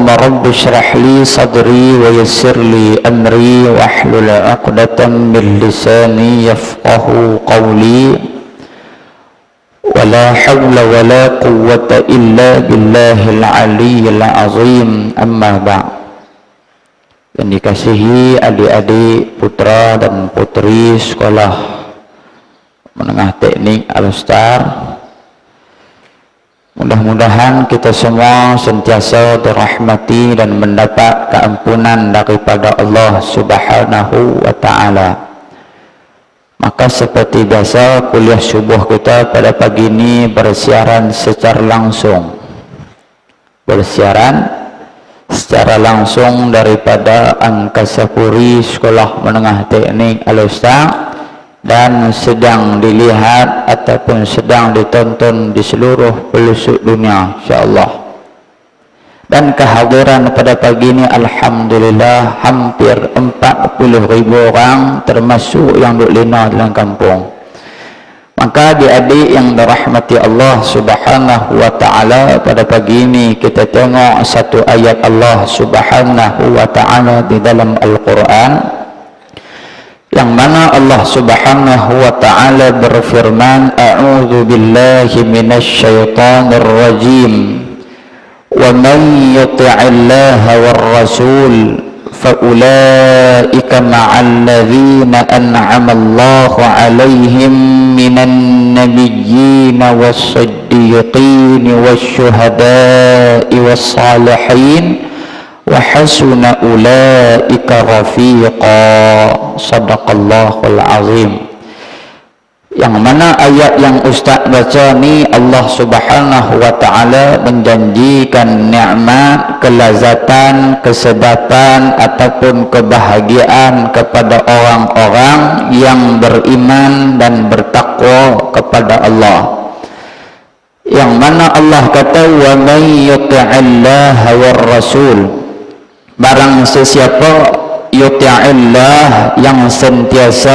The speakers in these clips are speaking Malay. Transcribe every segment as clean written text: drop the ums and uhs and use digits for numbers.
Allahumma rabbi shrah li sadri wa yassir li amri wahlul 'uqdatam min lisani yafqahu qawli wa la hawla wa la quwwata illa billahil aliyyil azim. Amma ba'd. Yang dikasihi adik-adik putra dan putri sekolah menengah teknik Al-Star, mudah-mudahan kita semua sentiasa dirahmati dan mendapat keampunan daripada Allah Subhanahu wa ta'ala. Maka seperti biasa, kuliah subuh kita pada pagi ini bersiaran secara langsung. Bersiaran secara langsung daripada Angkasa Puri Sekolah Menengah Teknik Al-Star, dan sedang dilihat ataupun sedang ditonton di seluruh pelosok dunia insyaallah. Dan kehadiran pada pagi ini alhamdulillah hampir 40.000 orang, termasuk yang duduk lina dalam kampung. Maka adik-adik yang dirahmati Allah Subhanahu wa ta'ala, pada pagi ini kita tengok satu ayat Allah Subhanahu wa ta'ala di dalam Al-Quran, yang mana Allah Subhanahu wa ta'ala berfirman, a'udzu billahi minasy syaithanir rajim, wa man yuti'illaha war rasul fa ulaika ma'al ladzina an'ama Allahu 'alaihim minan nabiyyin was-siddiqin wasyuhada'i was-salihin wa hasuna ulaika rafiqa. Sadaqallahul azim. Yang mana ayat yang Ustaz baca ni, Allah Subhanahu wa ta'ala menjanjikan nikmat, kelazatan, kesedapan ataupun kebahagiaan kepada orang-orang yang beriman dan bertakwa kepada Allah. Yang mana Allah kata, wa may yuti'illaha war rasul, barang sesiapa yuti'illah, yang sentiasa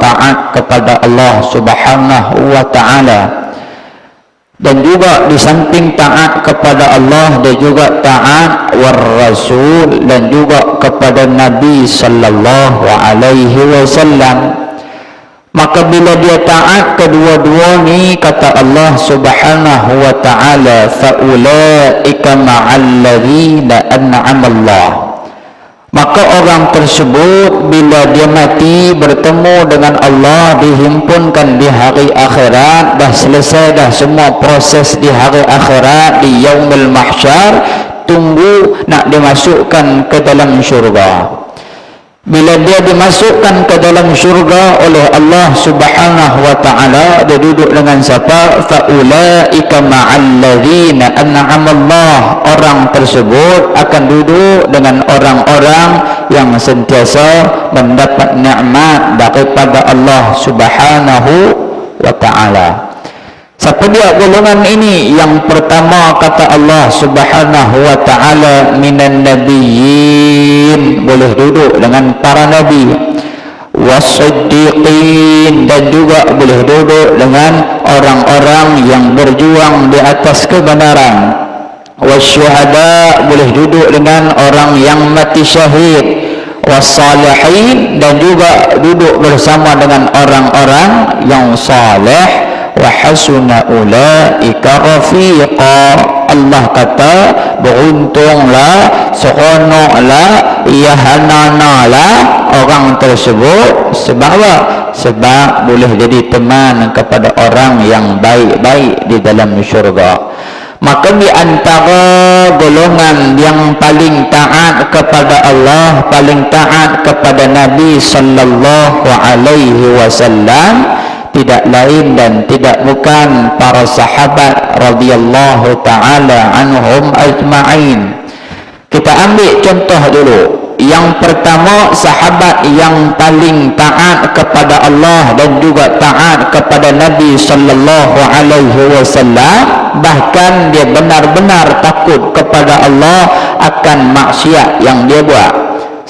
taat kepada Allah Subhanahu wa ta'ala, dan juga di samping taat kepada Allah, dia juga taat war rasul, dan juga kepada Nabi sallallahu alaihi wasallam. Maka bila dia taat kedua-dua ni, kata Allah Subhanahu wa ta'ala, fa ulaika ma'al ladzina an'ama Allah, maka orang tersebut bila dia mati bertemu dengan Allah, dihimpunkan di hari akhirat, dah selesai dah semua proses di hari akhirat, di yaumul mahsyar, tunggu nak dimasukkan ke dalam syurga. Bila dia dimasukkan ke dalam syurga oleh Allah Subhanahu wa ta'ala, dia duduk dengan siapa? Fa'ulaika ma'al ladzina an'ama Allah, orang tersebut akan duduk dengan orang-orang yang sentiasa mendapat nikmat daripada Allah Subhanahu wa ta'ala. Siapa dia golongan ini? Yang pertama kata Allah Subhanahu wa ta'ala, minan nabiyyin, boleh duduk dengan para nabi, wasiddiqin, dan juga boleh duduk dengan orang-orang yang berjuang di atas kebenaran, wasyuhada, boleh duduk dengan orang yang mati syahid, wassalihin, dan juga duduk bersama dengan orang-orang yang saleh, wa hasuna ulaika rafiqa. Allah kata beruntunglah, seronoklah, yahananalah orang tersebut. Sebab apa? Sebab boleh jadi teman kepada orang yang baik-baik di dalam syurga. Maka di antara golongan yang paling taat kepada Allah, paling taat kepada Nabi sallallahu alaihi wasallam, tidak lain dan tidak bukan para sahabat radhiyallahu ta'ala anhum ajma'in. Kita ambil contoh dulu. Yang pertama, sahabat yang paling taat kepada Allah dan juga taat kepada Nabi sallallahu alaihi wasallam, bahkan dia benar-benar takut kepada Allah akan maksiat yang dia buat.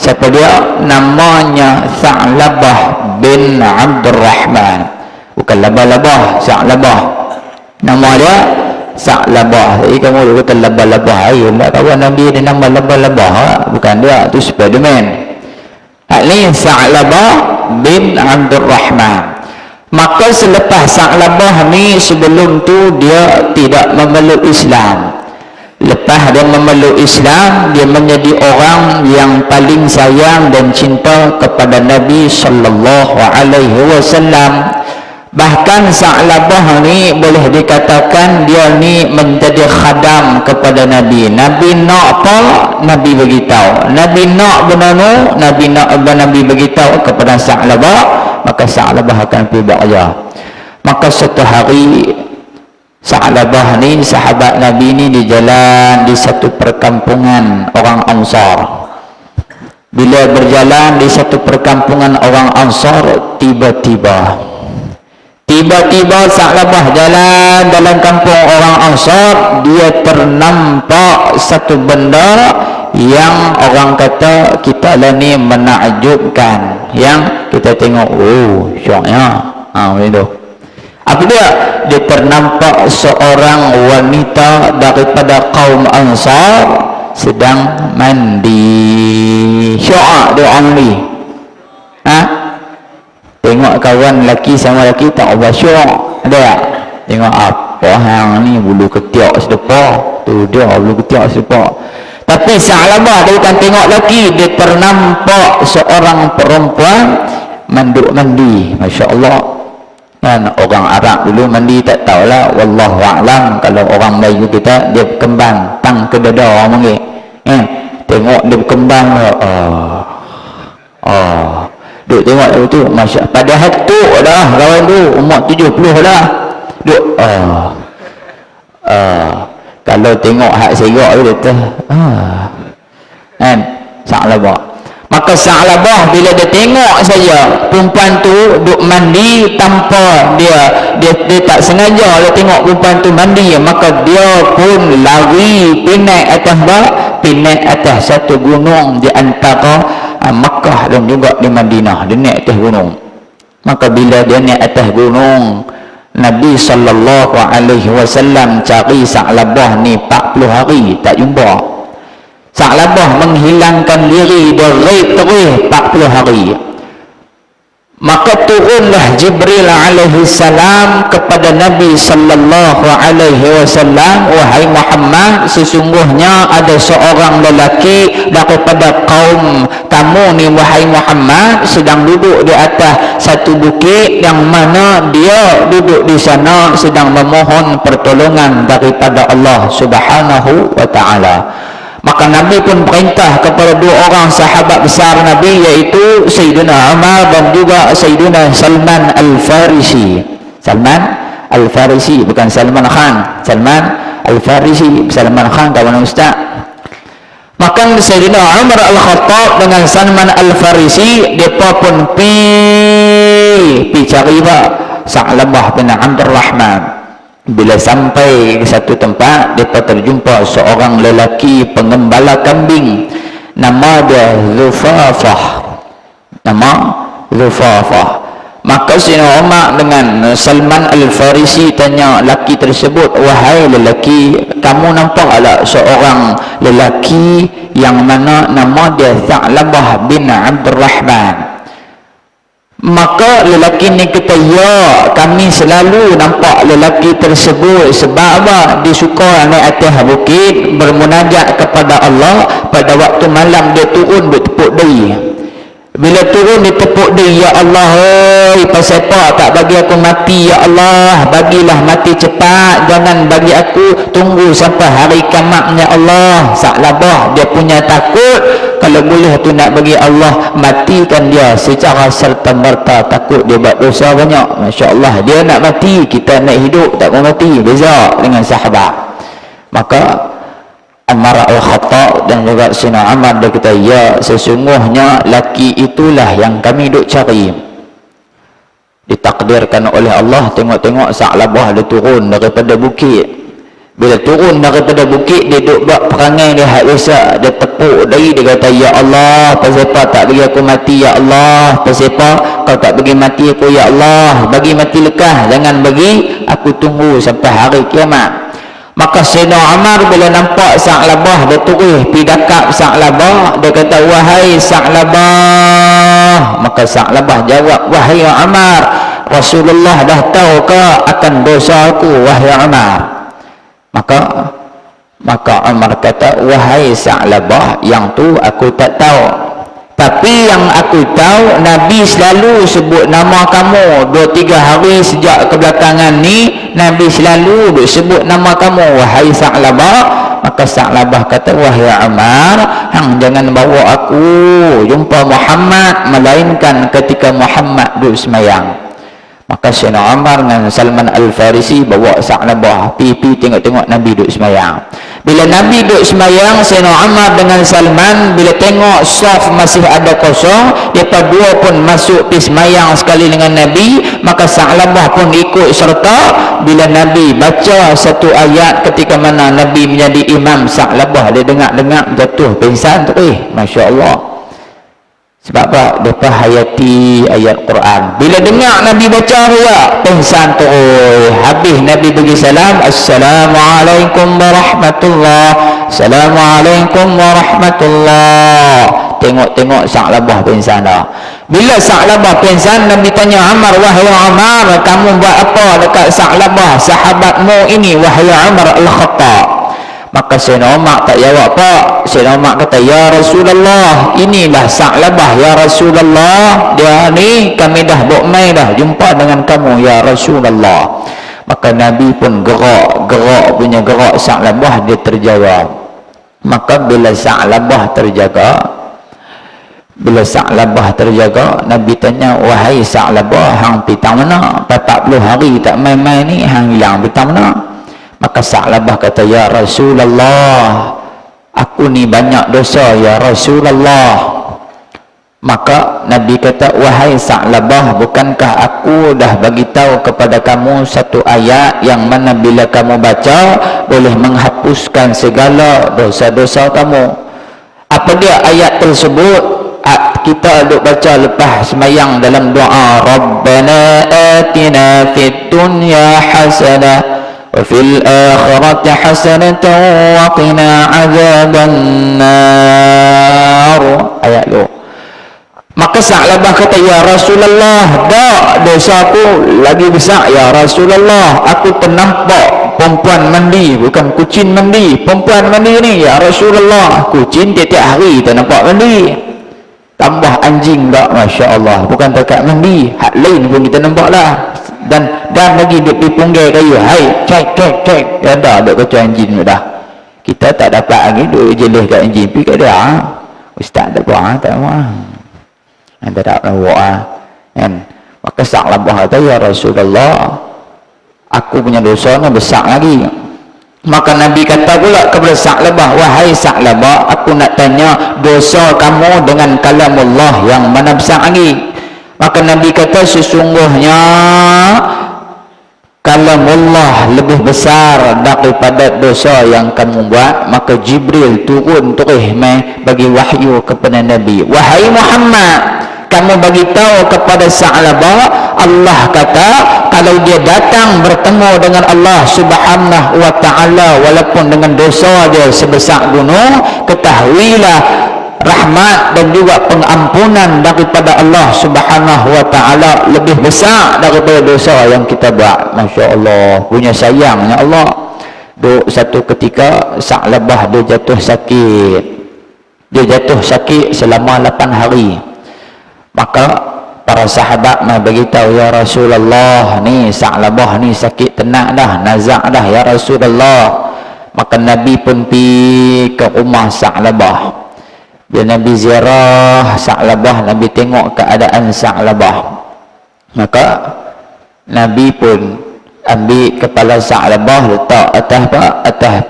Siapa dia? Namanya Sa'labah bin Abdurrahman. Bukan Labah-Labah, Sa'labah. Nama dia Sa'labah. Jadi kamu dulu kata labah-labah air lah, kawan Nabi ada nama labah-labah, bukan dia, tu Spiderman. Ini Sa'labah bin Abdurrahman. Maka selepas Sa'labah ni, sebelum tu dia tidak memeluk Islam. Lepas dia memeluk Islam, dia menjadi orang yang paling sayang dan cinta kepada Nabi sallallahu alaihi wasallam. Bahkan Sa'labah ni boleh dikatakan dia ni menjadi khadam kepada Nabi. Nabi nak apa, Nabi beritahu. Nabi nak benar, Nabi beritahu kepada Sa'labah, maka Sa'labah akan pergi bekerja. Maka satu hari Sa'labah ni, sahabat Nabi ni, di jalan di satu perkampungan orang Ansar. Bila berjalan di satu perkampungan orang Ansar, tiba-tiba Sa'labah jalan dalam kampung orang Ansar, dia ternampak satu benda yang orang kata kita lah ni menakjubkan, yang kita tengok, oh syoknya, begitu. Apa dia? Dia ternampak seorang wanita daripada kaum Ansar sedang mandi. Syok dia orang ni. Tengok kawan lelaki sama lelaki tak ubah syok. Ada tak? Tengok apa hang ni bulu ketiak sedepa. Tu dia bulu ketiak sedepa. Tapi Sa'labah dia bukan tengok lelaki, dia ternampak seorang perempuan manduk mandi. Masya Allah. Kan orang Arab dulu mandi tak tahulah, wallahu a'lam. Kalau orang Melayu kita, dia berkembang tang ke dada orang panggil. Tengok dia berkembang. Duk tengok tu, masya, padahal tu dah kawan tu umur 70 dah. Duk kalau tengok hak serak tu dia kan Sa'labah. Maka Sa'labah bila dia tengok saja perempuan tu duk mandi tanpa dia tak sengaja dia tengok perempuan tu mandi, maka dia pun lari pinai atas satu gunung di antara Makkah dan juga di Madinah. Dia naik atas gunung. Maka bila dia naik atas gunung, Nabi sallallahu alaihi wasallam cari Sa'labah ni 40 hari tak jumpa. Sa'labah menghilangkan diri, dia raib terus 40 hari. Maka turunlah Jibril alaihi salam kepada Nabi sallallahu alaihi wasallam, wahai Muhammad, sesungguhnya ada seorang lelaki daripada kaum kamu ni wahai Muhammad sedang duduk di atas satu bukit yang mana dia duduk di sana sedang memohon pertolongan daripada Allah Subhanahu wa taala. Maka Nabi pun perintah kepada dua orang sahabat besar Nabi, iaitu Sayyidina Umar dan juga Sayyidina Salman Al-Farisi. Salman Al-Farisi, bukan Salman Khan. Salman Al-Farisi. Salman Khan kawan ustaz. Maka Sayyidina Umar Al-Khattab dengan Salman Al-Farisi, mereka pun pergi cari Sa'labah bin Abdurrahman. Bila sampai ke satu tempat, mereka terjumpa seorang lelaki pengembala kambing, nama dia Zufafah. Maka Sayyidina Umar dengan Salman Al-Farisi tanya lelaki tersebut, wahai lelaki, kamu nampak tak seorang lelaki yang mana nama dia Sa'labah bin Abdurrahman? Maka lelaki ni kata, ya, kami selalu nampak lelaki tersebut. Sebab apa? Dia suka naik atas bukit bermunajat kepada Allah. Pada waktu malam dia turun bertepuk diri. Bila turun dia tepuk diri, ya Allah, pasal apa tak bagi aku mati, ya Allah, bagilah mati cepat, jangan bagi aku tunggu sampai hari kiamat, ya Allah. Sa'labah dia punya takut kalau boleh tu nak bagi Allah matikan dia secara serta-merta, takut dia buat dosa banyak. Masya Allah, dia nak mati, kita nak hidup tak mau mati, beza dengan sahabat. Maka Umar Al-Khattab dan juga Sayyidina Umar dia kata, ya, sesungguhnya laki itulah yang kami duk cari. Ditakdirkan oleh Allah, tengok-tengok Sa'labah dia turun daripada bukit. Bila turun daripada bukit, dia duk buat perangai dia hak biasa. Dia tepuk dari, dia kata, ya Allah, pasal apa tak bagi aku mati, ya Allah, pasal apa kau tak bagi mati aku, ya Allah, bagi mati lekas, jangan bagi aku tunggu sampai hari kiamat. Maka Sayyidina Umar bila nampak Sa'labah, dia turun pi dakap Sa'labah, dia kata, wahai Sa'labah. Maka Sa'labah jawab, wahai Umar, Rasulullah dah tahu ke akan dosa aku, wahai Umar? Maka Umar kata, wahai Sa'labah, yang tu aku tak tahu. Tapi yang aku tahu, Nabi selalu sebut nama kamu 2-3 hari sejak kebelakangan ni, Nabi selalu sebut nama kamu, wahai Sa'labah. Maka Sa'labah kata, wahai Umar, hang jangan bawa aku jumpa Muhammad melainkan ketika Muhammad duduk semayang. Maka Sayyidina Umar dengan Salman Al-Farisi bawa Sa'labah pi tengok-tengok Nabi duduk semayang. Bila Nabi duduk semayang, Sayyidina Umar dengan Salman bila tengok saf masih ada kosong, mereka dua pun masuk pi semayang sekali dengan Nabi. Maka Sa'labah pun ikut serta. Bila Nabi baca satu ayat ketika mana Nabi menjadi imam, Sa'labah dia dengar jatuh pingsan tu. Masya Allah. Sebab apa? Mereka hayati ayat Quran. Bila dengar Nabi baca pula, pingsan tu. Habis Nabi bagi salam, Assalamualaikum warahmatullahi, Assalamualaikum warahmatullahi. Tengok-tengok Sa'labah pingsan dah. Bila Sa'labah pingsan, Nabi tanya Umar, wahai Umar, kamu buat apa dekat Sa'labah sahabatmu ini, wahai Umar Al-Khattab? Maka Sayyidina Umar tak jawab apa. Sayyidina Umar kata, ya Rasulullah, inilah Sa'labah ya Rasulullah, dia ni kami dah bokmai dah jumpa dengan kamu ya Rasulullah. Maka Nabi pun gerak punya gerak Sa'labah, dia terjaga. Maka bila Sa'labah terjaga, Nabi tanya, wahai Sa'labah, hang pitang mana? 40 hari tak main-main ni, hang hilang pitang mana? Maka Sa'labah kata, ya Rasulullah, aku ni banyak dosa ya Rasulullah. Maka Nabi kata, wahai Sa'labah, bukankah aku dah bagi tahu kepada kamu satu ayat yang mana bila kamu baca boleh menghapuskan segala dosa-dosa kamu? Apa dia ayat tersebut? Kita duk baca lepas semayang dalam doa, Rabbana atina fid dunya hasanah wa fil akhirati hasanatan wa qina azabannar. Ayat tu. Maka Sa'labah kata, ya Rasulullah, dak dosaku lagi besar ya Rasulullah. Aku ternampak perempuan mandi, bukan kucing mandi, perempuan mandi ni ya Rasulullah. Kucing tiap-tiap hari tak nampak mandi, tambah anjing dak, Masya Allah, bukan dekat mandi, hak lain pun kita nampak lah. Dan lagi dia pergi punggil kayu, hai cek ya dah ada kacau anjing dah. Kita tak dapat lagi duk jelis kat anjing, pergi kat dia, ustaz tak buat, tak buat, anda tak buat kan. Maka Sa'labah kata, ya Rasulullah, aku punya dosa ni besar lagi. Maka Nabi kata pula kepada Sa'labah, wahai Sa'labah, aku nak tanya dosa kamu dengan kalamullah yang mana besar lagi? Maka Nabi kata, sesungguhnya kalamullah lebih besar daripada dosa yang kamu buat. Maka Jibril turun bagi wahyu kepada Nabi, wahai Muhammad, kamu bagi tahu kepada Sa'labah, Allah kata kalau dia datang bertemu dengan Allah Subhanahu wa ta'ala walaupun dengan dosa dia sebesar gunung, ketahuilah rahmat dan juga pengampunan daripada Allah Subhanahu wa ta'ala lebih besar daripada dosa yang kita buat. Masya Allah, punya sayangnya Allah. Satu ketika Sa'labah dia jatuh sakit selama 8 hari. Maka para sahabat bagi tahu, ya Rasulullah, ni Sa'labah ni sakit tenang dah, nazak dah ya Rasulullah. Maka Nabi pun pergi ke rumah Sa'labah. Bila Nabi ziarah Sa'labah, Nabi tengok keadaan Sa'labah. Maka Nabi pun ambil kepala Sa'labah letak atas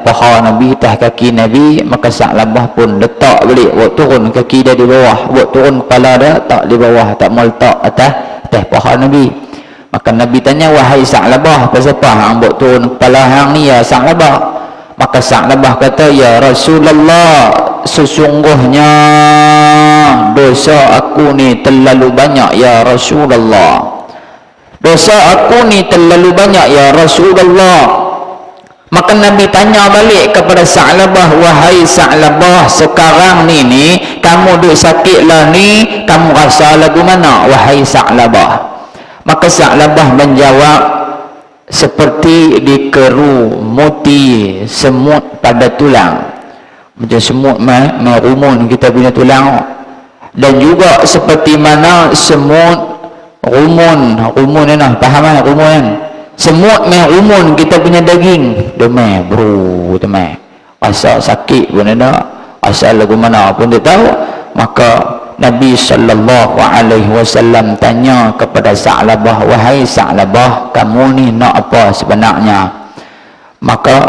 paha Nabi, atas kaki Nabi. Maka Sa'labah pun letak balik, buat turun kaki dia di bawah, buat turun kepala dia tak di bawah, tak mau letak atas paha Nabi. Maka Nabi tanya, wahai Sa'labah, pasal apa hang buat turun kepala hang ni ya Sa'labah? Maka Sa'labah kata, ya Rasulullah, sesungguhnya dosa aku ni terlalu banyak ya Rasulullah. Dosa aku ni terlalu banyak ya Rasulullah. Maka Nabi tanya balik kepada Sa'labah, wahai Sa'labah, sekarang ni kamu duk sakit lah ni, kamu rasa lagu mana wahai Sa'labah? Maka Sa'labah menjawab, seperti dikerumuti semut pada tulang. Macam semut merumun kita punya tulang. Dan juga seperti mana semut rumun ni nah, faham kan rumun kan? Semut merumun kita punya daging. Demai bro, demai. Rasa sakit pun ada, asal lagu mana pun dia tahu. Maka Nabi SAW tanya kepada Sa'labah, wahai Sa'labah, kamu ni nak apa sebenarnya? Maka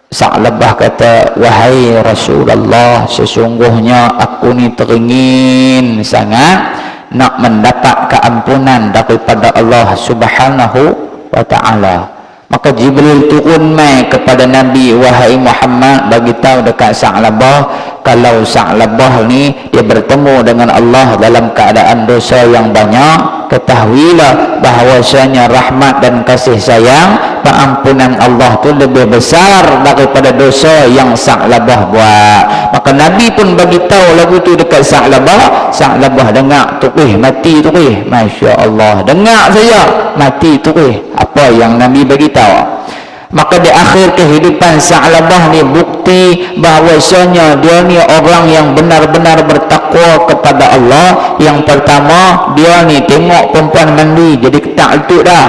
Sa'labah kata, wahai Rasulullah, sesungguhnya aku ni teringin sangat nak mendapat keampunan daripada Allah Subhanahu wa ta'ala. Maka Jibril turun mai kepada Nabi, wahai Muhammad, bagi tahu dekat Sa'labah, kalau Sa'labah ni dia bertemu dengan Allah dalam keadaan dosa yang banyak, ketahuilah bahawasanya rahmat dan kasih sayang, pengampunan Allah tu lebih besar daripada dosa yang Sa'labah buat. Maka Nabi pun bagi tahu lagu tu dekat Sa'labah. Sa'labah dengar tu, mati tu, Masya Allah, dengar saja mati tu, apa yang Nabi bagi tahu. Maka di akhir kehidupan Sa'labah ni bukti bahawasanya dia ni orang yang benar-benar bertakwa kepada Allah. Yang pertama, dia ni tengok perempuan mandi jadi ketak letuk dah,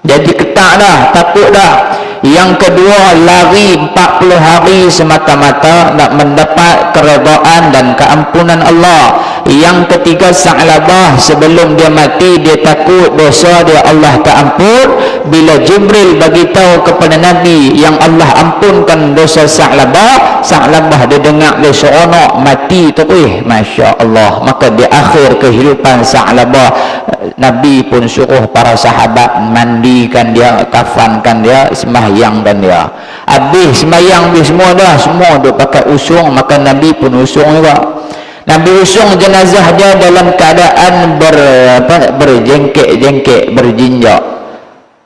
jadi ketak dah, takut dah. Yang kedua, lari 40 hari semata-mata nak mendapat keredaan dan keampunan Allah. Yang ketiga, Sa'labah sebelum dia mati dia takut dosa dia Allah tak ampun. Bila Jibril bagi tahu kepada Nabi yang Allah ampunkan dosa Sa'labah, Sa'labah dia dengar dia seronok mati tu, Masya Allah. Maka di akhir kehidupan Sa'labah, Nabi pun suruh para sahabat mandikan dia, kafankan dia, sembahyang dan dia. Habis sembahyang habis semua dah, semua duk pakai usung. Maka Nabi pun usung juga. Nabi usung jenazah dia dalam keadaan berjengkek-jengkek, berjinjak.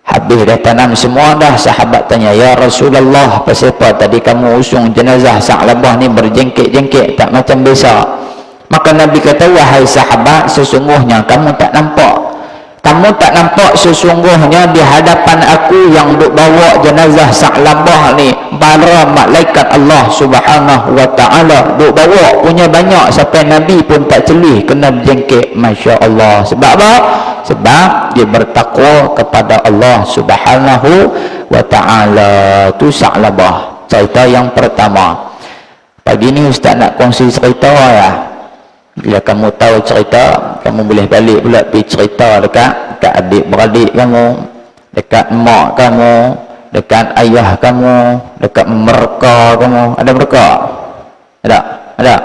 Habis dah tanam semua dah, sahabat tanya, ya Rasulullah, pasal apa tadi kamu usung jenazah Sa'labah ni berjengkek-jengkek tak macam biasa? Maka Nabi kata, wahai sahabat, sesungguhnya kamu tak nampak sesungguhnya di hadapan aku yang duk bawa jenazah Sa'labah ni, para malaikat Allah Subhanahu wa ta'ala duk bawa punya banyak, sampai Nabi pun tak celih kena berjengkek. Masya Allah. Sebab apa? Sebab dia bertakwa kepada Allah Subhanahu wa ta'ala. Tu Sa'labah, cerita yang pertama. Pagi ni Ustaz nak kongsi cerita ya. Bila kamu tahu cerita, kamu boleh balik pula pergi cerita dekat adik-beradik kamu, dekat mak kamu, dekat ayah kamu, dekat mereka kamu. Ada mereka? Ada? Ada?